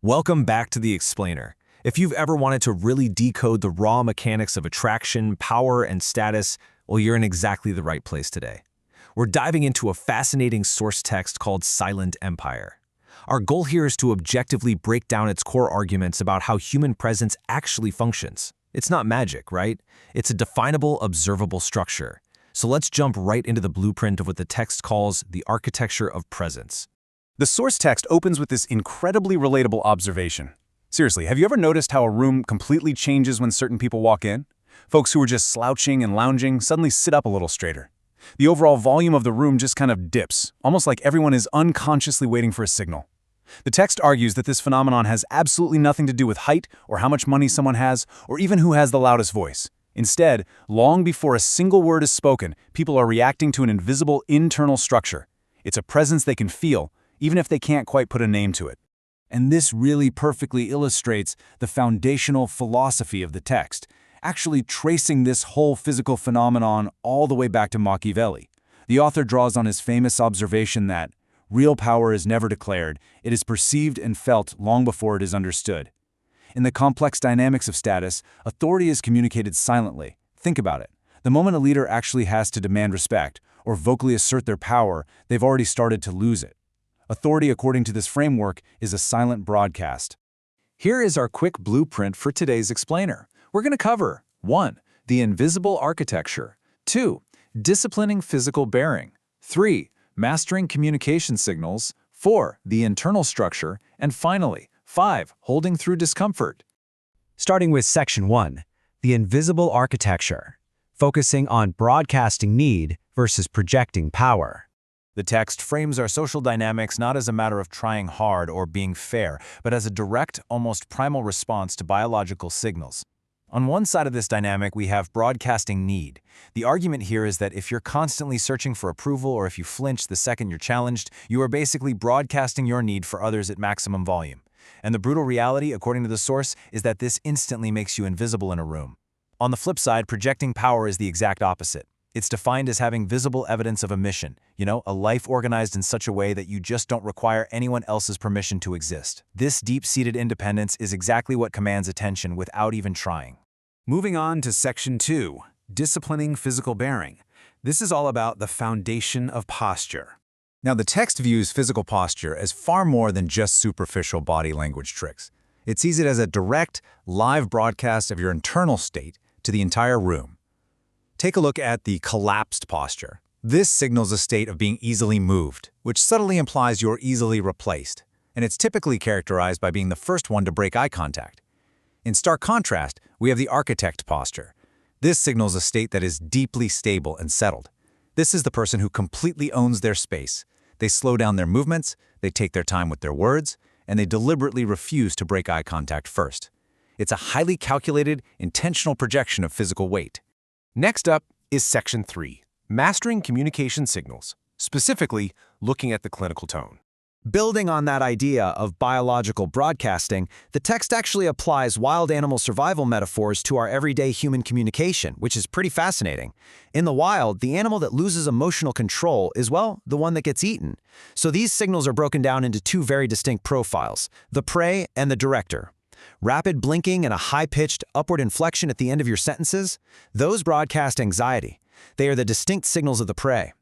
Welcome back to The Explainer. If you've ever wanted to really decode the raw mechanics of attraction, power, and status, well, you're in exactly the right place today. We're diving into a fascinating source text called Silent Empire. Our goal here is to objectively break down its core arguments about how human presence actually functions. It's not magic, right? It's a definable, observable structure. So let's jump right into the blueprint of what the text calls the architecture of presence. The source text opens with this incredibly relatable observation. Seriously, have you ever noticed how a room completely changes when certain people walk in? Folks who are just slouching and lounging suddenly sit up a little straighter. The overall volume of the room just kind of dips, almost like everyone is unconsciously waiting for a signal. The text argues that this phenomenon has absolutely nothing to do with height or how much money someone has or even who has the loudest voice. Instead, long before a single word is spoken, people are reacting to an invisible internal structure. It's a presence they can feel, even if they can't quite put a name to it. And this really perfectly illustrates the foundational philosophy of the text, actually tracing this whole physical phenomenon all the way back to Machiavelli. The author draws on his famous observation that real power is never declared, it is perceived and felt long before it is understood. In the complex dynamics of status, authority is communicated silently. Think about it. The moment a leader actually has to demand respect or vocally assert their power, they've already started to lose it. Authority, according to this framework, is a silent broadcast. Here is our quick blueprint for today's explainer. We're going to cover 1. The invisible architecture. 2. Disciplining physical bearing. 3. Mastering communication signals. 4. The internal structure. And finally, 5. Holding through discomfort. Starting with Section 1, the invisible architecture, focusing on broadcasting need versus projecting power. The text frames our social dynamics not as a matter of trying hard or being fair, but as a direct, almost primal response to biological signals. On one side of this dynamic, we have broadcasting need. The argument here is that if you're constantly searching for approval or if you flinch the second you're challenged, you are basically broadcasting your need for others at maximum volume. And the brutal reality, according to the source, is that this instantly makes you invisible in a room. On the flip side, projecting power is the exact opposite. It's defined as having visible evidence of a mission, a life organized in such a way that you just don't require anyone else's permission to exist. This deep-seated independence is exactly what commands attention without even trying. Moving on to Section 2, disciplining physical bearing. This is all about the foundation of posture. Now, the text views physical posture as far more than just superficial body language tricks. It sees it as a direct, live broadcast of your internal state to the entire room. Take a look at the collapsed posture. This signals a state of being easily moved, which subtly implies you're easily replaced, and it's typically characterized by being the first one to break eye contact. In stark contrast, we have the architect posture. This signals a state that is deeply stable and settled. This is the person who completely owns their space. They slow down their movements, they take their time with their words, and they deliberately refuse to break eye contact first. It's a highly calculated, intentional projection of physical weight. Next up is Section 3, Mastering Communication Signals, specifically looking at the clinical tone. Building on that idea of biological broadcasting, the text actually applies wild animal survival metaphors to our everyday human communication, which is pretty fascinating. In the wild, the animal that loses emotional control is, well, the one that gets eaten. So these signals are broken down into two very distinct profiles, the prey and the director. Rapid blinking and a high-pitched upward inflection at the end of your sentences, those broadcast anxiety. They are the distinct signals of the prey.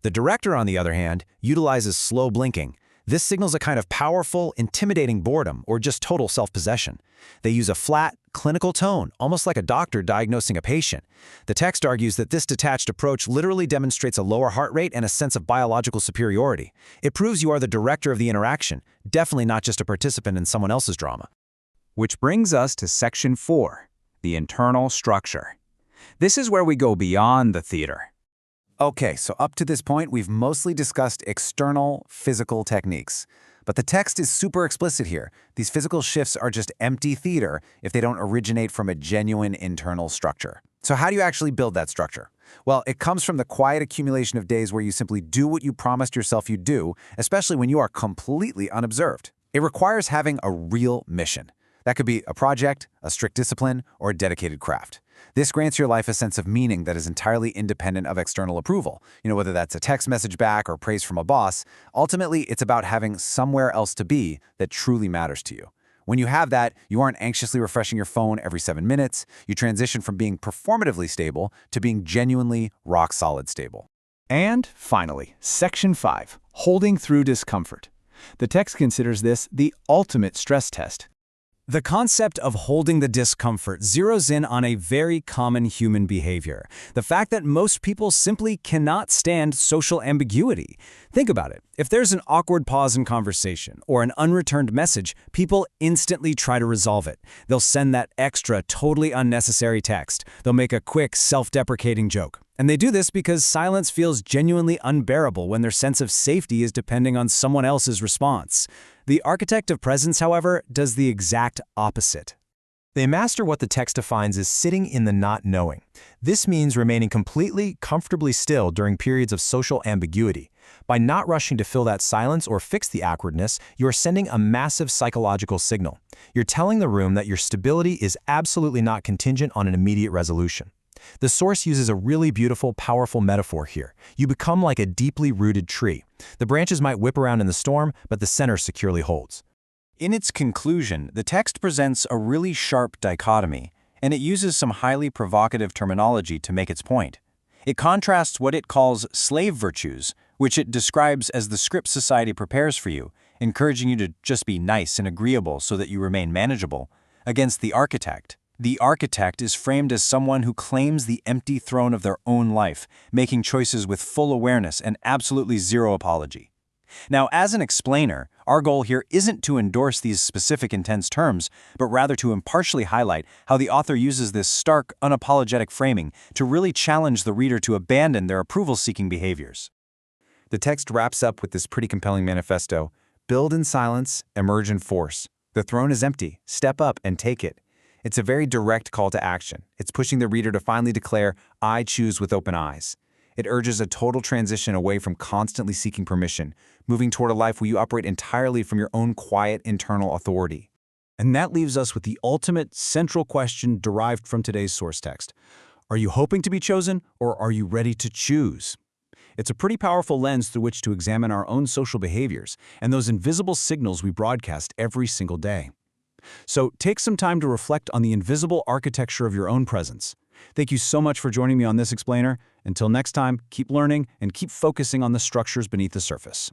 The director, on the other hand, utilizes slow blinking. This signals a kind of powerful, intimidating boredom or just total self-possession. They use a flat, clinical tone, almost like a doctor diagnosing a patient. The text argues that this detached approach literally demonstrates a lower heart rate and a sense of biological superiority. It proves you are the director of the interaction, definitely not just a participant in someone else's drama. Which brings us to Section 4, the internal structure. This is where we go beyond the theater. Okay, so up to this point, we've mostly discussed external, physical techniques. But the text is super explicit here. These physical shifts are just empty theater if they don't originate from a genuine internal structure. So how do you actually build that structure? Well, it comes from the quiet accumulation of days where you simply do what you promised yourself you'd do, especially when you are completely unobserved. It requires having a real mission. That could be a project, a strict discipline, or a dedicated craft. This grants your life a sense of meaning that is entirely independent of external approval. Whether that's a text message back or praise from a boss, ultimately it's about having somewhere else to be that truly matters to you. When you have that, you aren't anxiously refreshing your phone every 7 minutes. You transition from being performatively stable to being genuinely rock-solid stable. And finally, Section 5, Holding Through Discomfort. The text considers this the ultimate stress test. The concept of holding the discomfort zeroes in on a very common human behavior, the fact that most people simply cannot stand social ambiguity. Think about it. If there's an awkward pause in conversation or an unreturned message, people instantly try to resolve it. They'll send that extra, totally unnecessary text. They'll make a quick, self-deprecating joke. And they do this because silence feels genuinely unbearable when their sense of safety is depending on someone else's response. The architect of presence, however, does the exact opposite. They master what the text defines as sitting in the not knowing. This means remaining completely, comfortably still during periods of social ambiguity. By not rushing to fill that silence or fix the awkwardness, you are sending a massive psychological signal. You're telling the room that your stability is absolutely not contingent on an immediate resolution. The source uses a really beautiful, powerful metaphor here. You become like a deeply rooted tree. The branches might whip around in the storm, but the center securely holds. In its conclusion, the text presents a really sharp dichotomy, and it uses some highly provocative terminology to make its point. It contrasts what it calls slave virtues, which it describes as the script society prepares for you, encouraging you to just be nice and agreeable so that you remain manageable, against the architect. The architect is framed as someone who claims the empty throne of their own life, making choices with full awareness and absolutely zero apology. Now, as an explainer, our goal here isn't to endorse these specific intense terms, but rather to impartially highlight how the author uses this stark, unapologetic framing to really challenge the reader to abandon their approval-seeking behaviors. The text wraps up with this pretty compelling manifesto: build in silence, emerge in force. The throne is empty. Step up and take it. It's a very direct call to action. It's pushing the reader to finally declare, I choose with open eyes. It urges a total transition away from constantly seeking permission, moving toward a life where you operate entirely from your own quiet internal authority. And that leaves us with the ultimate central question derived from today's source text. Are you hoping to be chosen, or are you ready to choose? It's a pretty powerful lens through which to examine our own social behaviors and those invisible signals we broadcast every single day. So take some time to reflect on the invisible architecture of your own presence. Thank you so much for joining me on this explainer. Until next time, keep learning and keep focusing on the structures beneath the surface.